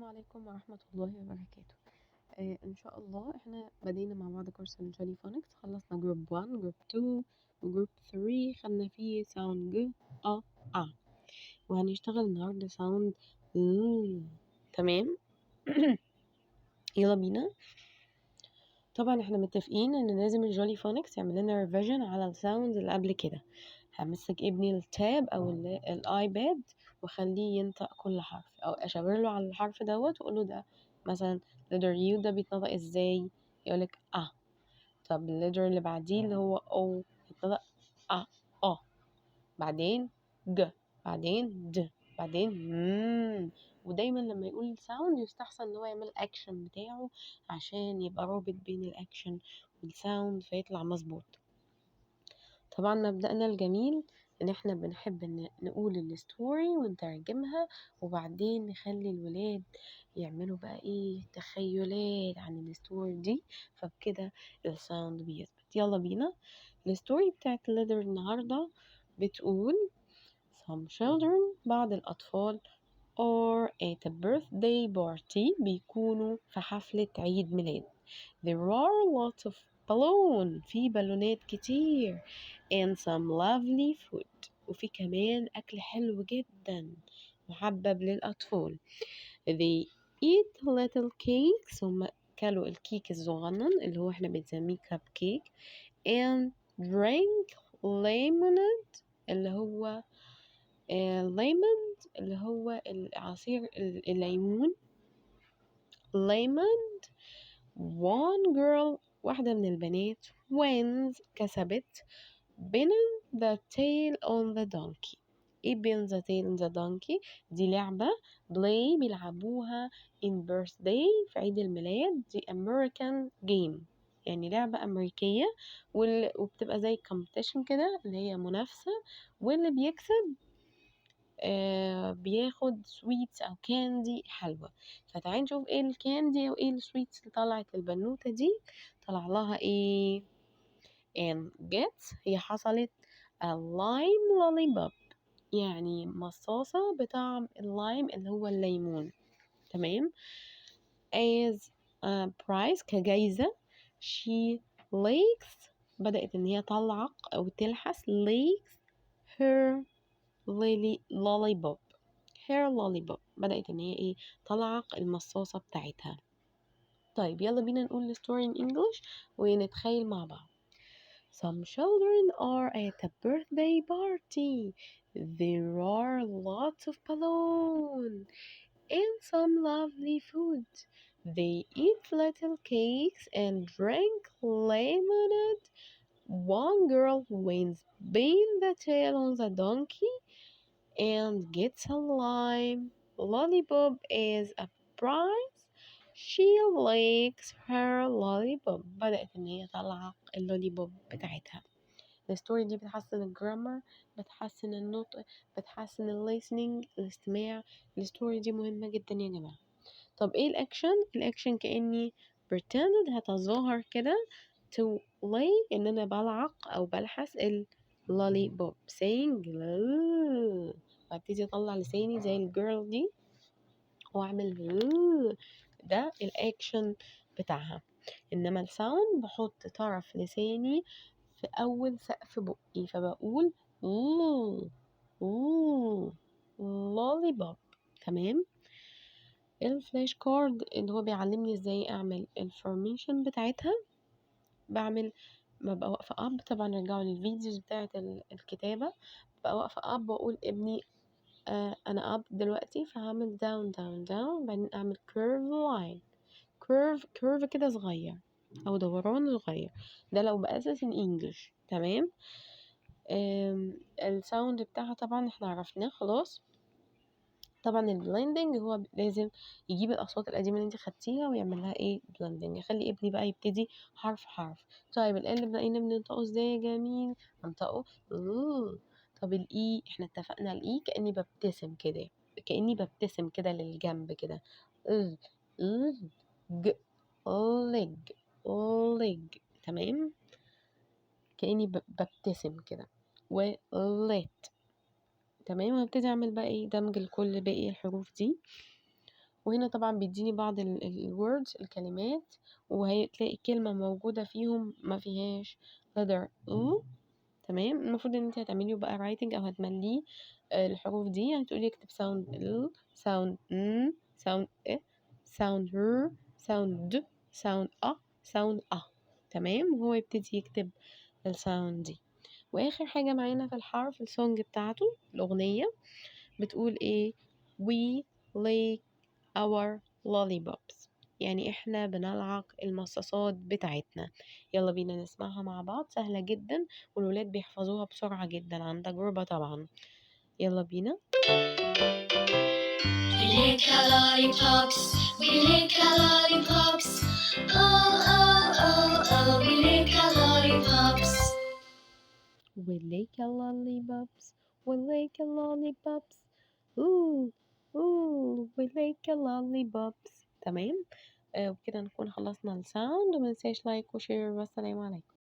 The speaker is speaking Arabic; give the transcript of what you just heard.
عليكم ورحمة الله وبركاته. إن شاء الله إحنا بدينا مع بعض كورس الجولي فونكس، خلصنا جروب 1 جروب 2 وجروب 3 خدنا فيه ساوند ج وهنشتغل النهاردة ساوند تمام. يلا بينا. طبعا احنا متفقين ان لازم الجولي فونكس يعمل لنا ريفيجن على الساوند اللي قبل كده. همسك ابني التاب او الايباد واخليه ينطق كل حرف او اشاور له على الحرف دوت واقول له ده مثلا letter U ده بيتنطق ازاي، يقولك طب الليتر اللي بعديه اللي هو O بيتنطق بعدين ج بعدين د بعدين ودايما لما يقول الساوند يستحسن ان هو يعمل الاكشن بتاعه عشان يبقى رابط بين الاكشن والساوند فيطلع مظبوط. طبعا مبدأنا الجميل ان احنا بنحب ان نقول الستوري ونترجمها وبعدين نخلي الولاد يعملوا بقى تخيلات عن الستوري دي، فبكده الساوند بيثبت. يلا بينا. الستوري بتاعت الليدر النهاردة بتقول some children بعض الأطفال are at a birthday party بيكونوا في حفلة عيد ميلاد. There are lots of balloons في بالونات كتير and some lovely food وفي كمان أكل حلو جدا محبب للأطفال. They eat little cakes هم كلوا الكيك الصغنن اللي هو احنا بنسميه كاب كيك and drink lemonade اللي هو lemonade اللي هو العصير الليمون lemon. One girl واحدة من البنات wins كسبت pin the tail on the donkey. pin the tail on the donkey دي لعبة play بيلعبوها in birthday في عيد الميلاد. دي American game يعني لعبة أمريكية وبتبقى زي competition كده اللي هي منافسة، واللي بيكسب بياخد سويتس او كاندي حلوة. فتعالي نشوف ايه الكاندي وايه السويتس اللي طلعت البنوتة دي. طلع لها and gets هي حصلت a lime lollipop يعني مصاصة بطعم اللايم اللي هو الليمون. تمام. as a prize كجايزة she licks بدأت ان هي تلعق او تلحس licks her lollipop hair lollipop بدأت ان هي تلعق المصاصة بتاعتها. طيب يلا بينا نقول الستوري in English ونتخيل مع بعض. Some children are at a birthday party. There are lots of balloons and some lovely food. They eat little cakes and drink lemonade. One girl wins being the tail on the donkey and gets a lime lollipop as a prize. She licks her lollipop بدأت ان هي تلعق اللوليبوب بتاعتها. الستوري دي بتحسن الجرامر، بتحسن النطق، بتحسن الليسننج الاستماع. الستوري دي مهمة جدا يا جماعة. طب ايه الاكشن كأني pretended هتظاهر كده to lay ان انا بلعق او بلحس اللوليبوب saying وابتدي اطلع لساني زي الجيرل دي واعمل ده الاكشن بتاعها. انما الساوند بحط طرف لساني في اول سقف بقي فبقول لوليبوب. تمام. الفلاش كارد اللي هو بيعلمني ازاي اعمل الفورميشن بتاعتها. بعمل ببقى واقفة اب، طبعا رجعوا للفيديوز بتاعت الكتابة. ببقى واقفة اب واقول ابني انا اب دلوقتي فهعمل داون داون داون بعدين اعمل كيرف لاين كيرف كده صغير او دوران صغير. ده لو بأسس انجلش. تمام. الساوند بتاعها طبعا احنا عرفناه خلاص. طبعا البلندنج هو لازم يجيب الاصوات القديمه اللي انت خدتيها ويعمل لها بلندنج. يخلي ابني بقى يبتدي حرف حرف. طيب ال بقينا بننطقه ازاي يا جميل؟ هنطقه طب الاي احنا اتفقنا الاي كاني ببتسم كده للجنب كده ج لج. تمام. كاني ببتسم كده ولت. تمام. هبتدي اعمل بقى دمج لكل باقي الحروف دي وهنا طبعا بيديني بعض الwords الكلمات، وهتلاقي كلمة موجودة فيهم ما فيهاش letter ال. تمام، المفروض ان انت هتعملي بقى writing او هتمليه الحروف دي. هتقولي اكتب sound ال، sound ن، sound ا، sound ر، sound د، sound ا، sound ا. تمام، وهو يبتدي يكتب الساوند دي. واخر حاجة معانا في الحرف السونج بتاعته الأغنية بتقول ايه؟ we lick our lollipops، يعني احنا بنلعق المصاصات بتاعتنا. يلا بينا نسمعها مع بعض، سهلة جدا والولاد بيحفظوها بسرعة جدا عن تجربة طبعا. يلا بينا. We lick our lollipops, we lick our lollipops. Oh, oh, oh, oh, we lick our lollipops. we lick our lollipops, we lick our lollipops. ooh ooh we lick our lollipops. تمام. وبكده نكون خلصنا الساوند، ومنساش لايك وشير، والسلام عليكم.